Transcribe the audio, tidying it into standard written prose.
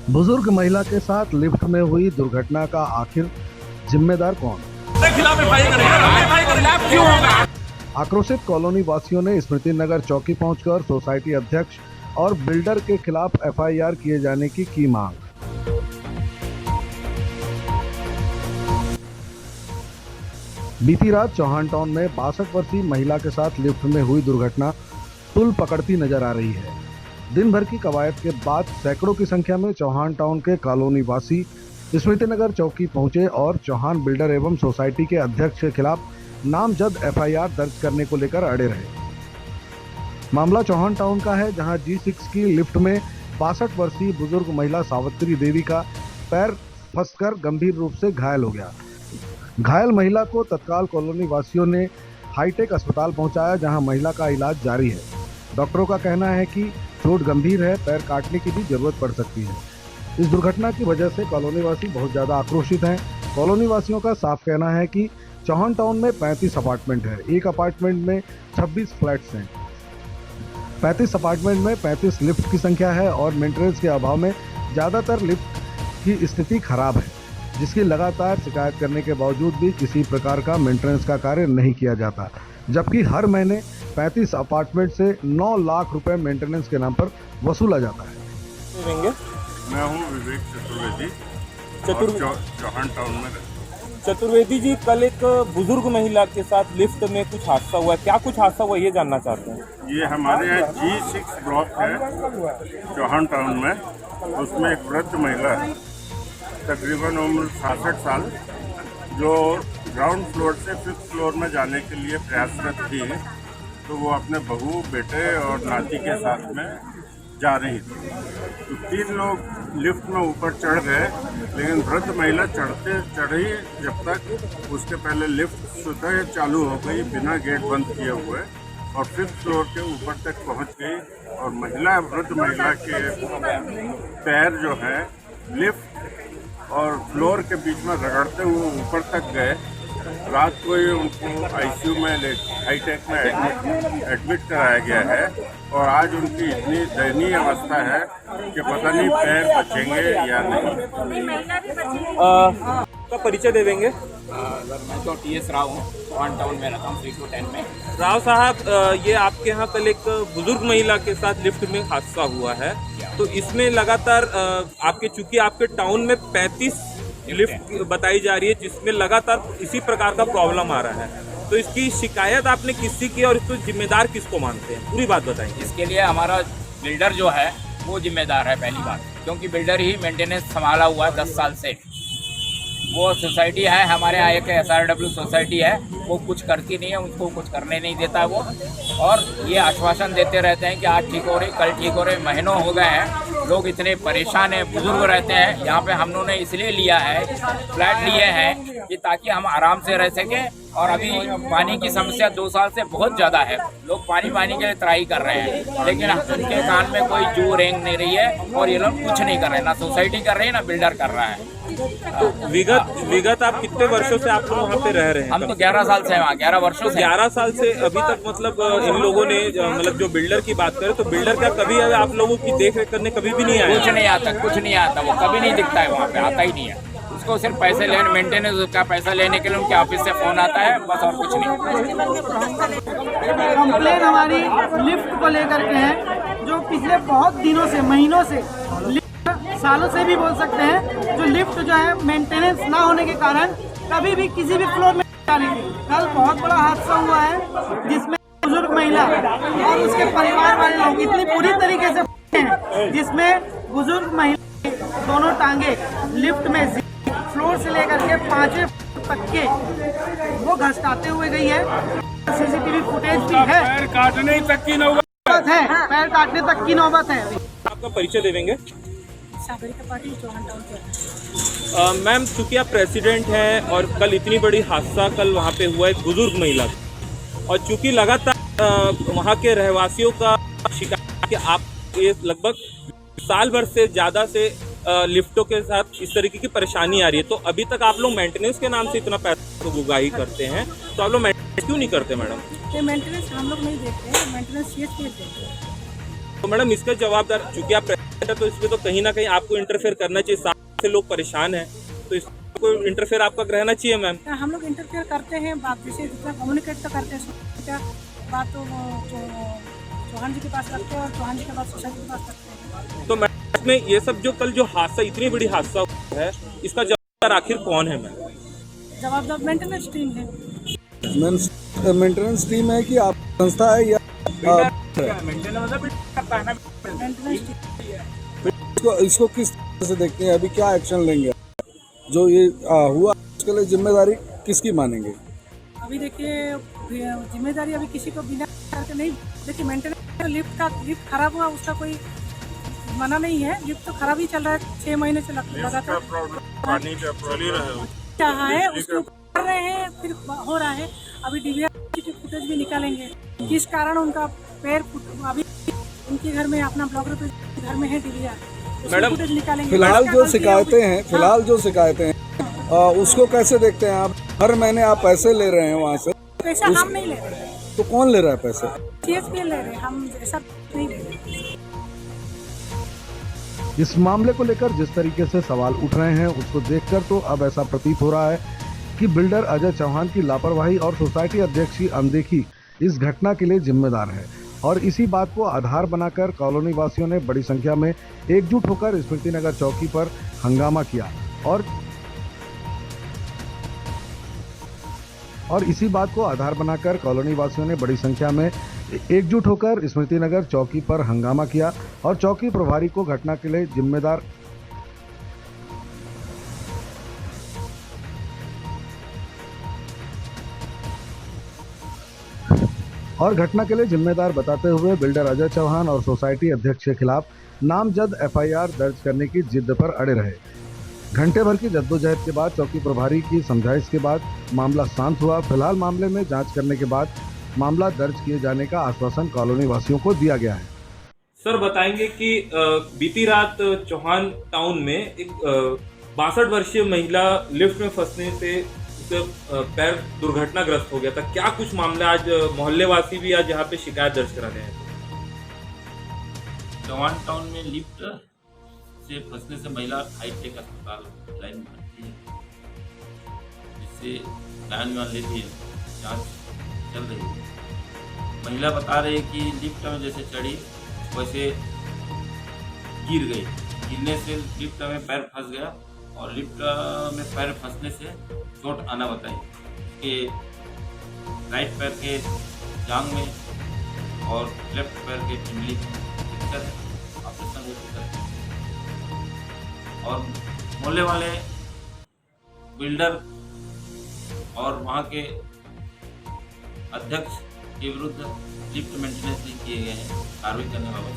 बुजुर्ग महिला के साथ लिफ्ट में हुई दुर्घटना का आखिर जिम्मेदार कौन? आक्रोशित कॉलोनी वासियों ने स्मृति नगर चौकी पहुंचकर सोसाइटी अध्यक्ष और बिल्डर के खिलाफ एफआईआर किए जाने की मांग। बीती रात चौहान टाउन में 62 वर्षीय महिला के साथ लिफ्ट में हुई दुर्घटना तुल पकड़ती नजर आ रही है। दिन भर की कवायद के बाद सैकड़ों की संख्या में चौहान टाउन के कॉलोनी वासी स्मृति नगर चौकी पहुंचे और चौहान बिल्डर एवं सोसाइटी के अध्यक्ष के खिलाफ नामजद एफआईआर दर्ज करने को लेकर अड़े रहे। मामला चौहान टाउन का है, जहां G6 की लिफ्ट में 62 वर्षीय बुजुर्ग महिला सावित्री देवी का पैर फंसकर गंभीर रूप से घायल हो गया। घायल महिला को तत्काल कॉलोनी वासियों ने हाईटेक अस्पताल पहुंचाया, जहां महिला का इलाज जारी है। डॉक्टरों का कहना है कि चोट गंभीर है, पैर काटने की भी जरूरत पड़ सकती है। इस दुर्घटना की वजह से कॉलोनी वासी बहुत ज़्यादा आक्रोशित हैं। कॉलोनी वासियों का साफ कहना है कि चौहान टाउन में 35 अपार्टमेंट है, एक अपार्टमेंट में 26 फ्लैट्स हैं। 35 अपार्टमेंट में 35 लिफ्ट की संख्या है और मेंटेनेंस के अभाव में ज़्यादातर लिफ्ट की स्थिति खराब है, जिसकी लगातार शिकायत करने के बावजूद भी किसी प्रकार का मेंटेनेंस का कार्य नहीं किया जाता, जबकि हर महीने 35 अपार्टमेंट से 9 लाख रुपए मेंटेनेंस के नाम पर वसूला जाता है। मैं हूँ विवेक चतुर्वेदी, चौहान टाउन में रहता हूँ। चतुर्वेदी जी, कल एक बुजुर्ग महिला के साथ लिफ्ट में कुछ हादसा हुआ है, क्या कुछ हादसा हुआ ये जानना चाहते हैं? ये हमारे यहाँ G6 ब्लॉक है चौहान टाउन में, उसमें एक वृद्ध महिला है, तकरीबन उम्र 66 साल, जो ग्राउंड फ्लोर से 5th फ्लोर में जाने के लिए प्रयासरत थी। तो वो अपने बहू, बेटे और नाती के साथ में जा रही थी। तो 3 लोग लिफ्ट में ऊपर चढ़ गए, लेकिन वृद्ध महिला चढ़ी जब तक उसके पहले लिफ्ट स्वतः चालू हो गई बिना गेट बंद किए हुए, और 5th फ्लोर के ऊपर तक पहुंच गई। और वृद्ध महिला के पैर जो है लिफ्ट और फ्लोर के बीच में रगड़ते हुए ऊपर तक गए। रात को ही उनको आईसीयू में हाईटेक में एडमिट कराया गया है, और आज उनकी इतनी दयनीय अवस्था है कि पता नहीं पैर बचेंगे या नहीं। का परिचय दे देंगे? मैं तो TS राव हूँ, चौहान टाउन में रहता हूँ 3-10 में। राव साहब, ये आपके यहाँ कल एक बुजुर्ग महिला के साथ लिफ्ट में हादसा हुआ है, तो इसमें लगातार चूंकि आपके टाउन में 35 लिफ्ट बताई जा रही है, जिसमें लगातार इसी प्रकार का प्रॉब्लम आ रहा है, तो इसकी शिकायत आपने किससे की और इसको जिम्मेदार किसको मानते हैं? पूरी बात बताएंगे। इसके लिए हमारा बिल्डर जो है वो जिम्मेदार है पहली बात, क्योंकि बिल्डर ही मेंटेनेंस संभाला हुआ है 10 साल से। वो सोसाइटी है हमारे यहाँ, एक SRW सोसाइटी है, वो कुछ करती नहीं है, उसको कुछ करने नहीं देता है वो। और ये आश्वासन देते रहते हैं कि आज ठीक हो रही, कल ठीक हो रही, महीनों हो गए हैं, लोग इतने परेशान हैं, बुजुर्ग रहते हैं यहाँ पे। हम लोगों ने इसलिए लिया है, फ्लैट लिए हैं कि ताकि हम आराम से रह सकें। और अभी पानी की समस्या 2 साल से बहुत ज़्यादा है, लोग पानी के लिए ट्राई कर रहे हैं, लेकिन उनके कान में कोई जू रेंग नहीं रही है, और ये लोग कुछ नहीं कर रहे हैं, ना सोसाइटी कर रही है ना बिल्डर कर रहा है। तो विगत आप कितने वर्षों से आप लोग वहाँ पे रह रहे हैं? हम तो 11 साल से वहाँ, 11 वर्षों से। 11 साल से अभी तक मतलब इन लोगों ने मतलब जो बिल्डर की बात करें तो बिल्डर का कभी आप लोगों की देख रेख करने कभी भी नहीं आया? कुछ नहीं आता, कुछ नहीं आता, वो कभी नहीं दिखता है वहाँ पे, आता ही नहीं है। उसको सिर्फ पैसे लेने, मेंटेनेंस का पैसा लेने के लिए उनके ऑफिस से फोन आता है, बस, और कुछ नहीं। कंप्लेन हमारी लिफ्ट को लेकर के है, जो पिछले बहुत दिनों से, महीनों से, सालों से भी बोल सकते हैं, जो लिफ्ट जो है मेंटेनेंस ना होने के कारण कभी भी किसी भी फ्लोर में जा रही थी। कल बहुत बड़ा हादसा हुआ है, जिसमें बुजुर्ग महिला और उसके परिवार वाले लोग इतनी बुरी तरीके से हैं, जिसमें बुजुर्ग महिला दोनों टांगे लिफ्ट में फ्लोर से लेकर के 5वें तक के वो घसटाते हुए गई है। CCTV फुटेज भी है। पैर काटने तक की नौबत है, पैर काटने तक की नौबत है। आपका परिचय दे देंगे? सागरिका पाटिल, चौहान टाउन से। मैम, चूंकि आप प्रेसिडेंट हैं और कल इतनी बड़ी हादसा कल वहाँ पे हुआ एक बुजुर्ग महिला, और चूंकि लगातार वहाँ के रहवासियों का शिकायत कि आप ये लगभग साल भर से ज़्यादा से लिफ्टों के साथ इस तरीके की परेशानी आ रही है, तो अभी तक आप लोग मेंटेनेंस के नाम से इतना पैसा उगाही करते हैं, तो आप लोग मेंटेनेंस क्यों नहीं करते मैडम? ये मेंटेनेंस हम लोग नहीं देते हैं, मेंटेनेंस CH देते हैं। तो मैडम इसका जवाबदार, चूंकि आप प्रेसिडेंट है तो इसमें तो कहीं ना कहीं आपको इंटरफेयर करना चाहिए। साथ से लोग परेशान हैं तो इसको इंटरफेयर आपका रहना चाहिए मैम। हम लोग इंटरफेयर करते हैं, बात जैसे जितना कम्युनिकेट तो करते हैं, बात तो चौहान जी के पास रखते हैं और चौहान जी के पास सोसाइटी के पास रखते हैं। तो मैम इसमें ये सब जो कल जो हादसा, इतनी बड़ी हादसा हुआ है, इसका जवाबदार आखिर कौन है मैम? जवाबदार मेंटेनेंस टीम है। मेंटेनेंस टीम है कि आप संस्था है या मेंटेनेंस टीम इसको किस तरह से देखते हैं? अभी क्या एक्शन लेंगे? जो ये हुआ उसके लिए जिम्मेदारी किसकी मानेंगे? अभी देखिए जिम्मेदारी अभी किसी को बिना करके नहीं। देखिए मेंटेनेंस लिफ्ट खराब हुआ, उसका कोई मना नहीं है। लिफ्ट तो खराब ही चल रहा है 6 महीने से लगातार पानी का चल ही रहा है। चाहा है उसको कर रहे हैं, फिर हो रहा है। अभी डीवीआर की फुटेज भी निकालेंगे, किस कारण उनका पैर अभी उनके घर में, अपना ब्लॉगर पे घर में है डीवीआर, मैडम, फुटेज निकालेंगे। फिलहाल जो हाँ। शिकायतें हैं उसको कैसे देखते हैं आप? हर महीने आप पैसे ले रहे हैं वहाँ से, पैसा हम नहीं ले रहे, तो कौन ले रहा है पैसे? CHPL ले रहे, हम ऐसा नहीं ले रहे। इस मामले को लेकर जिस तरीके से सवाल उठ रहे हैं उसको देखकर तो अब ऐसा प्रतीत हो रहा है कि बिल्डर अजय चौहान की लापरवाही और सोसाइटी अध्यक्ष की अनदेखी इस घटना के लिए जिम्मेदार है। और इसी बात को आधार बनाकर कॉलोनी वासियों ने बड़ी संख्या में एकजुट होकर स्मृति नगर चौकी पर हंगामा किया और इसी बात को आधार बनाकर कॉलोनी वासियों ने बड़ी संख्या में एकजुट होकर स्मृति नगर चौकी पर हंगामा किया और चौकी प्रभारी को घटना के लिए जिम्मेदार बताते हुए बिल्डर अजय चौहान और सोसाइटी अध्यक्ष के खिलाफ नामजद FIR दर्ज करने की जिद पर अड़े रहे। घंटे भर की जद्दोजहद के बाद चौकी प्रभारी की समझाइश के बाद मामला शांत हुआ। फिलहाल मामले में जांच करने के बाद मामला दर्ज किए जाने का आश्वासन कॉलोनी वासियों को दिया गया है। सर बताएंगे कि बीती रात चौहान टाउन में एक 62 वर्षीय महिला लिफ्ट में फंसने से उसका पैर दुर्घटनाग्रस्त हो गया था। क्या कुछ मामला, आज मोहल्ले वासी भी आज यहाँ पे शिकायत दर्ज कराने हैं? चौहान टाउन में लिफ्ट से फंसने से महिला हाईटेक अस्पताल लाइन में भर्ती है, जिससे जान लेती है। जांच चल रही है। महिला बता रही है कि लिफ्ट में जैसे चढ़ी वैसे गिर गई। गिरने से लिफ्ट में पैर फंस गया और लिफ्ट में पैर फंसने से चोट आना बताई कि राइट पैर के जांघ में और लेफ्ट पैर के पिंडली में दिक्कत है, ऑपरेशन हो चुका है। और मोहल्ले वाले बिल्डर और वहाँ के अध्यक्ष के विरुद्ध लिफ्ट मेंटेनेंस नहीं किए गए हैं, कार्रवाई करने बाबत